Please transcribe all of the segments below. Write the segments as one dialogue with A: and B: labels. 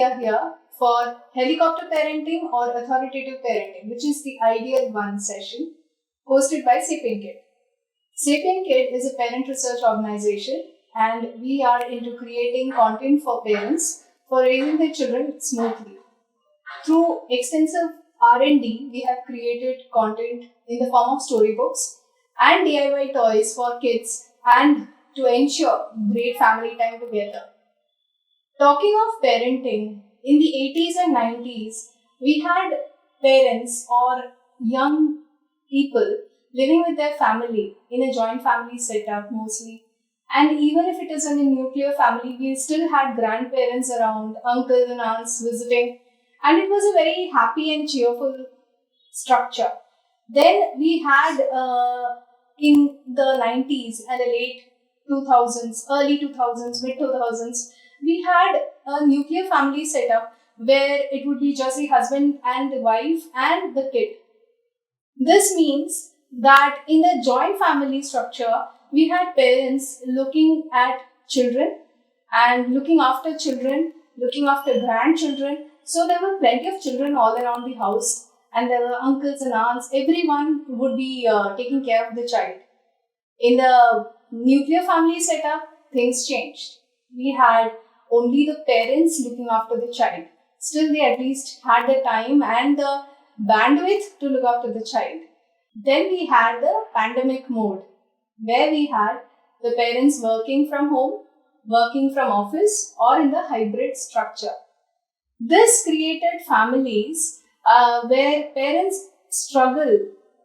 A: are here for helicopter parenting or authoritative parenting, which is the ideal one session hosted by SapienKid. SapienKid is a parent research organization and we are into creating content for parents for raising their children smoothly. Through extensive R&D, we have created content in the form of storybooks and DIY toys for kids and to ensure great family time together. Talking of parenting, in the 80s and 90s, we had parents or young people living with their family in a joint family setup mostly. And even if it is in a nuclear family, we still had grandparents around, uncles and aunts visiting. And it was a very happy and cheerful structure. Then we had in the 90s and the late 2000s, early 2000s, mid 2000s, we had a nuclear family setup where it would be just the husband and the wife and the kid. This means that in the joint family structure, we had parents looking at children and looking after grandchildren. So there were plenty of children all around the house and there were uncles and aunts. Everyone would be taking care of the child. In the nuclear family setup, things changed. We had only the parents looking after the child. Still, they at least had the time and the bandwidth to look after the child. Then we had the pandemic mode, where we had the parents working from home, working from office, or in the hybrid structure. This created families where parents struggle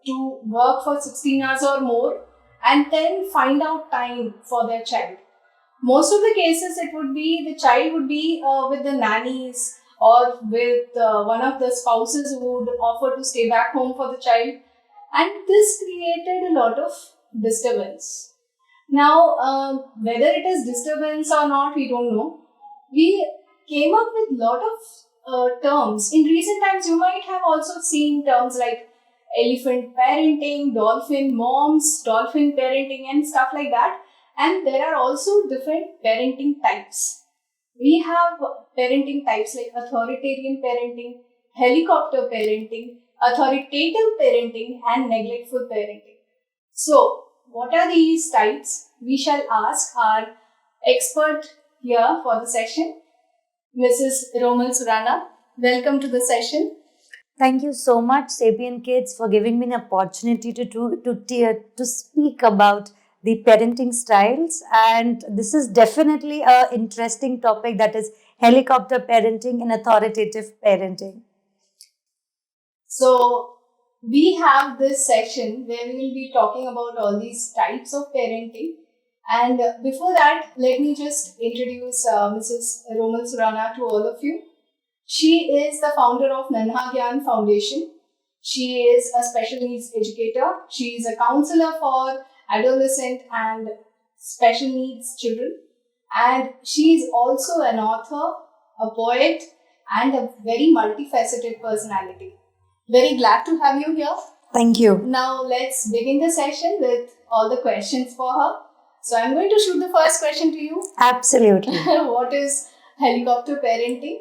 A: to work for 16 hours or more and then find out time for their child. Most of the cases, it would be the child would be with the nannies or with one of the spouses who would offer to stay back home for the child. And this created a lot of disturbance. Now, whether it is disturbance or not, we don't know. We came up with a lot of terms. In recent times, you might have also seen terms like elephant parenting, dolphin moms, dolphin parenting and stuff like that. And there are also different parenting types. We have parenting types like authoritarian parenting, helicopter parenting, authoritative parenting and neglectful parenting. So, what are these types? We shall ask our expert here for the session, Mrs. Romal Surana. Welcome to the session.
B: Thank you so much, SapienKids, for giving me an opportunity to speak about the parenting styles. And this is definitely an interesting topic, that is helicopter parenting and authoritative parenting.
A: So, we have this session where we will be talking about all these types of parenting. And before that, let me just introduce Mrs. Romal Surana to all of you. She is the founder of Nanha Gyan Foundation. She is a special needs educator. She is a counselor for adolescent and special needs children. And she is also an author, a poet, and a very multifaceted personality. Very glad to have you here.
B: Thank you.
A: Now let's begin the session with all the questions for her. So I'm going to shoot the first question to you.
B: Absolutely.
A: What is helicopter parenting?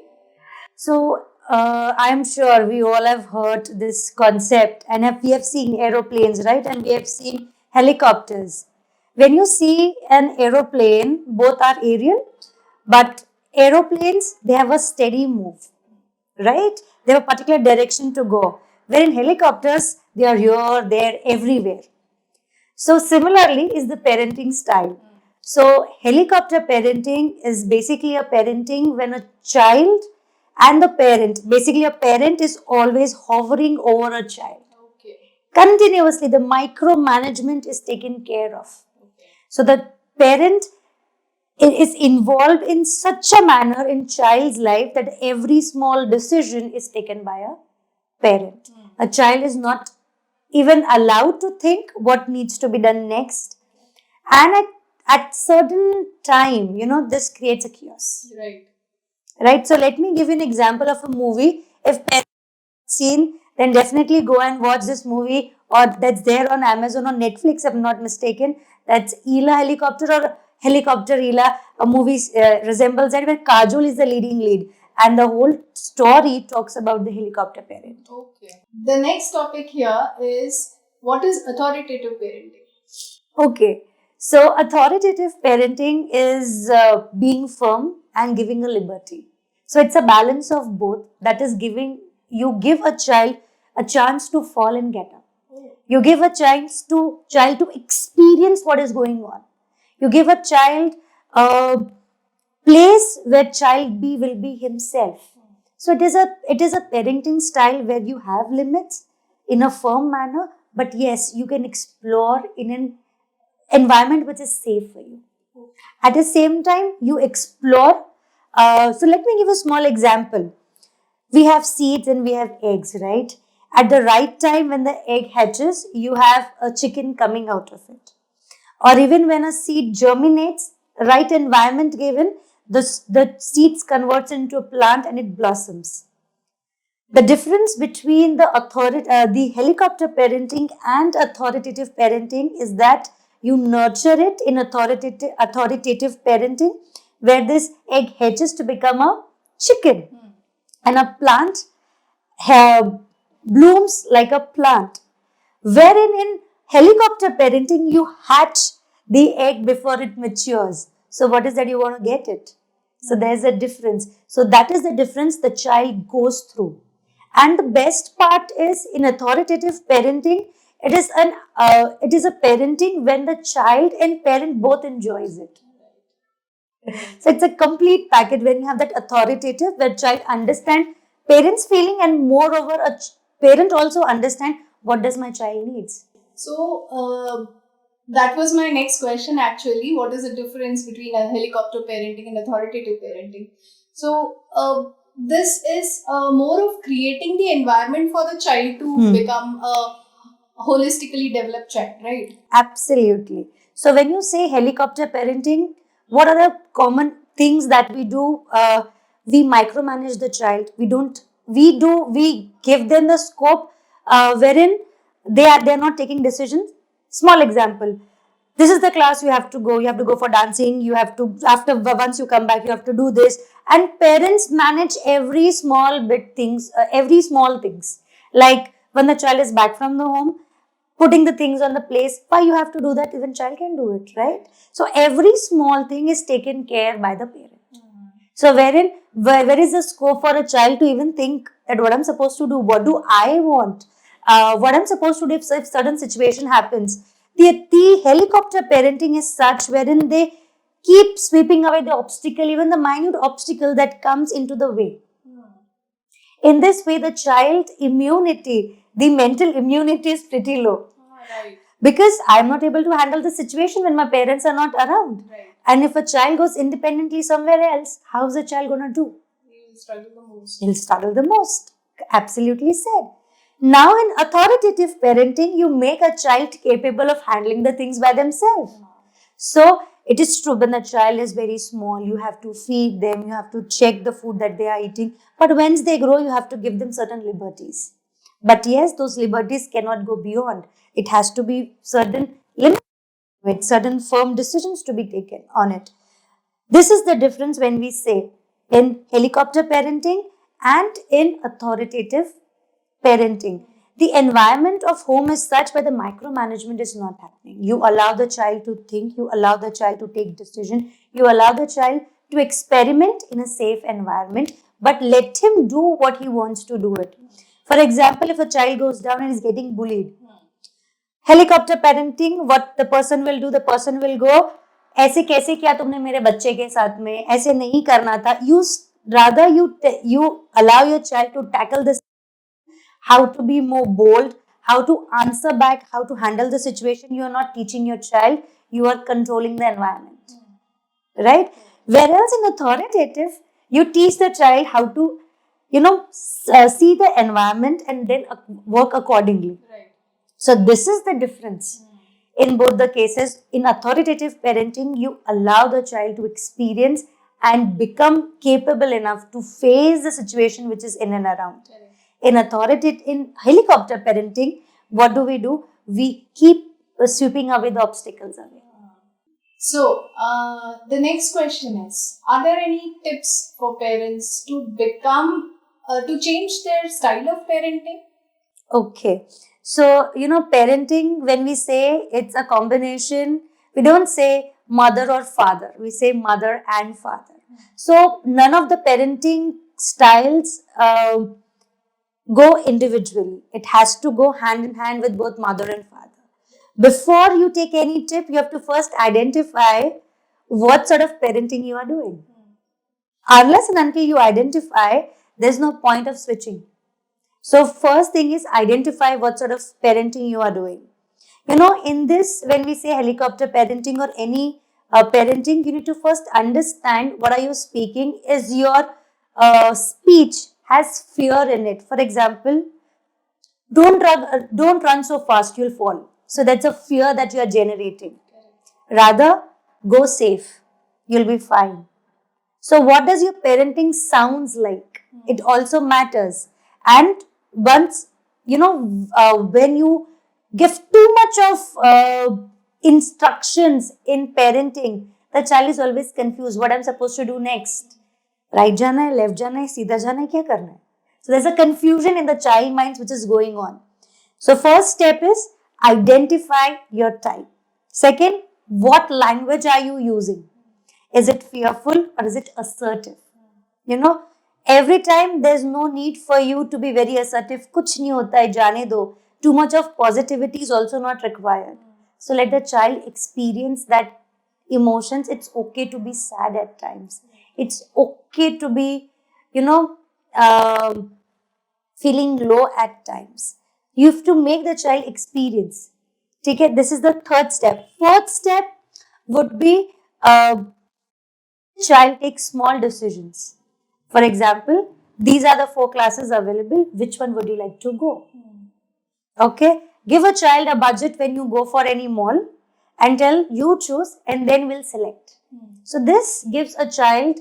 B: So, I'm sure we all have heard this concept and we have seen aeroplanes, right? And we have seen helicopters. When you see an aeroplane, both are aerial, but aeroplanes, they have a steady move, right? They have a particular direction to go. Wherein helicopters, they are here, there, everywhere. So, similarly is the parenting style. So, helicopter parenting is basically a parenting when a child and the parent, basically a parent is always hovering over a child.
A: Okay.
B: Continuously, the micromanagement is taken care of.
A: Okay.
B: So, the parent is involved in such a manner in child's life that every small decision is taken by a parent. A child is not even allowed to think what needs to be done next. And at certain time, this creates a chaos. Right? So let me give you an example of a movie. If parents have seen, then definitely go and watch this movie, or that's there on Amazon or Netflix, if I'm not mistaken. That's Ela Helicopter or Helicopter Ela. A movie resembles that, where Kajol is the leading lead. And the whole story talks about the helicopter parent.
A: Okay. The next topic here is, what is authoritative parenting?
B: Okay, so authoritative parenting is being firm and giving a liberty. So it's a balance of both. That is, you give a child a chance to fall and get up. You give a child to experience what is going on. You give a child a place where child B will be himself. So it is a parenting style where you have limits in a firm manner, but yes, you can explore in an environment which is safe for you. At the same time, you explore. So let me give a small example. We have seeds and we have eggs, right? At the right time, when the egg hatches, you have a chicken coming out of it. Or even when a seed germinates, right environment given, the seeds converts into a plant and it blossoms. The difference between the helicopter parenting and authoritative parenting is that you nurture it in authoritative parenting, where this egg hatches to become a chicken, and a plant blooms like a plant. Wherein in helicopter parenting, you hatch the egg before it matures. So what is that you want to get it? So there's a difference. So that is the difference the child goes through. And the best part is in authoritative parenting, it is a parenting when the child and parent both enjoys it. So it's a complete package when you have that authoritative, where child understand parents' feeling, and moreover parent also understand what does my child needs.
A: So that was my next question actually. What is the difference between a helicopter parenting and authoritative parenting? So this is more of creating the environment for the child to become a holistically developed child, right?
B: Absolutely. So when you say helicopter parenting, what are the common things that we do? We micromanage the child. We give them the scope wherein they're not taking decisions. Small example. This is the class you have to go. You have to go for dancing. You have to, once you come back, you have to do this. And parents manage every small bit things, every small things. Like when the child is back from the home, putting the things on the place. Why you have to do that? Even child can do it, right? So every small thing is taken care by the parent. So where is the scope for a child to even think that what I'm supposed to do? What do I want? What I'm supposed to do if certain situation happens? The helicopter parenting is such wherein they keep sweeping away the obstacle, even the minute obstacle that comes into the way. In this way, the child immunity, the mental immunity is pretty low.
A: Right.
B: Because I'm not able to handle the situation when my parents are not around.
A: Right.
B: And if a child goes independently somewhere else, how's the child going to do?
A: He'll struggle the most.
B: He'll struggle the most. Absolutely said. Now, in authoritative parenting, you make a child capable of handling the things by themselves. So, it is true when the child is very small, you have to feed them, you have to check the food that they are eating. But once they grow, you have to give them certain liberties. But yes, those liberties cannot go beyond. It has to be certain limits, with certain firm decisions to be taken on it. This is the difference when we say in helicopter parenting and in authoritative parenting. The environment of home is such where the micromanagement is not happening. You allow the child to think, you allow the child to take decision, you allow the child to experiment in a safe environment, but let him do what he wants to do it. For example, if a child goes down and is getting bullied, helicopter parenting, what the person will go, ऐसे कैसे किया तुमने मेरे बच्चे के साथ में, ऐसे नहीं करना था. You allow your child to tackle this, how to be more bold, how to answer back, how to handle the situation. You are not teaching your child, you are controlling the environment. Right? Whereas in authoritative, you teach the child how to, see the environment and then work accordingly.
A: Right.
B: So this is the difference. In both the cases, in authoritative parenting, you allow the child to experience and become capable enough to face the situation which is in and around. In helicopter parenting, what do? We keep sweeping away the obstacles away.
A: So, the next question is: are there any tips for parents to to change their style of parenting?
B: Okay. So, parenting, when we say it's a combination, we don't say mother or father, we say mother and father. So, none of the parenting styles go individually. It has to go hand in hand with both mother and father. Before you take any tip, you have to first identify what sort of parenting you are doing. Unless and until you identify, there's no point of switching. So first thing is identify what sort of parenting you are doing. In this, when we say helicopter parenting or any parenting, you need to first understand what are you speaking. Is your speech has fear in it? For example, don't run so fast, you'll fall. So that's a fear that you are generating. Rather, go safe. You'll be fine. So what does your parenting sounds like? It also matters. And once, when you give too much of instructions in parenting, the child is always confused. What I'm supposed to do next? Right jana hai, left jana hai, seedha jana hai, kya karna hai? So there's a confusion in the child minds which is going on. So first step is identify your type. Second, what language are you using? Is it fearful or is it assertive? Every time there's no need for you to be very assertive. Kuch nahi hota hai, jaane do. Too much of positivity is also not required. So let the child experience that emotions. It's okay to be sad at times. It's okay to be, feeling low at times. You have to make the child experience. Okay, this is the third step. Fourth step would be child takes small decisions. For example, these are the 4 classes available. Which one would you like to go? Okay. Give a child a budget when you go for any mall and tell you choose and then we'll select. So this gives a child,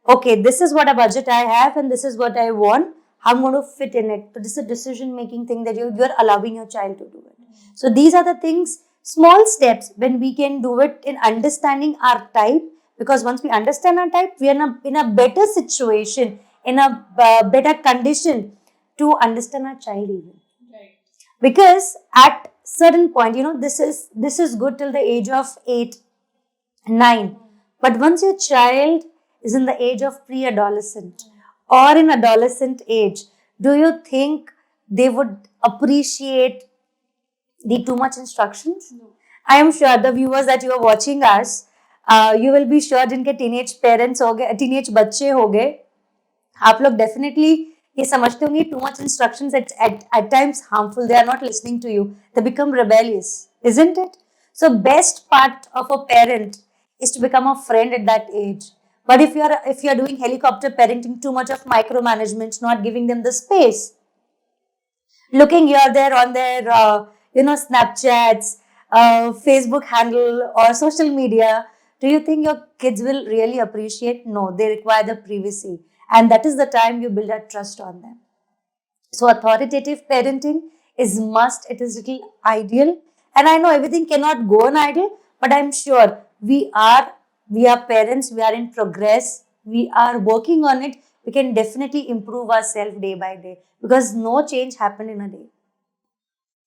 B: okay, this is what a budget I have and this is what I want. I'm going to fit in it. So this is a decision making thing that you're allowing your child to do it. So these are the things, small steps when we can do it in understanding our type. Because once we understand our type, we are in a better situation, in a better condition to understand our child even.
A: Right.
B: Because at certain point, this is good till the age of 8, 9. But once your child is in the age of pre-adolescent or in adolescent age, do you think they would appreciate the too much instructions?
A: No.
B: I am sure the viewers that you are watching us, you will be sure जिनके teenage parents हो गए, teenage बच्चे हो गए, आप लोग definitely ये समझते होंगे too much instructions at times harmful. They are not listening to you. They become rebellious, isn't it? So best part of a parent is to become a friend at that age. But if you are doing helicopter parenting, too much of micromanagement, not giving them the space, looking here there on their Snapchats, Facebook handle or social media, do you think your kids will really appreciate? No, they require the privacy, and that is the time you build that trust on them. So authoritative parenting is must. It is little ideal, and I know everything cannot go on ideal, but I'm sure we are parents. We are in progress. We are working on it. We can definitely improve ourselves day by day because no change happened in a day.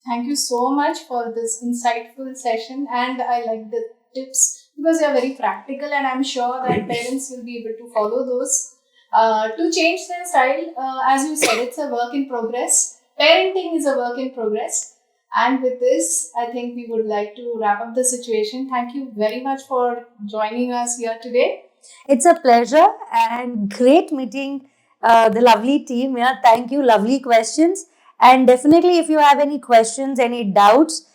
A: Thank you so much for this insightful session, and I like the tips because they are very practical, and I'm sure that parents will be able to follow those to change their style. As you said, it's a work in progress. Parenting is a work in progress. And with this, I think we would like to wrap up the situation. Thank you very much for joining us here today.
B: It's a pleasure and great meeting the lovely team here. Thank you. Lovely questions. And definitely, if you have any questions, any doubts,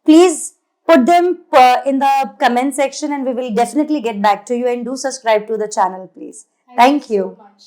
B: please put them in the comment section and we will definitely get back to you, and do subscribe to the channel, please. Thank you.
A: So much.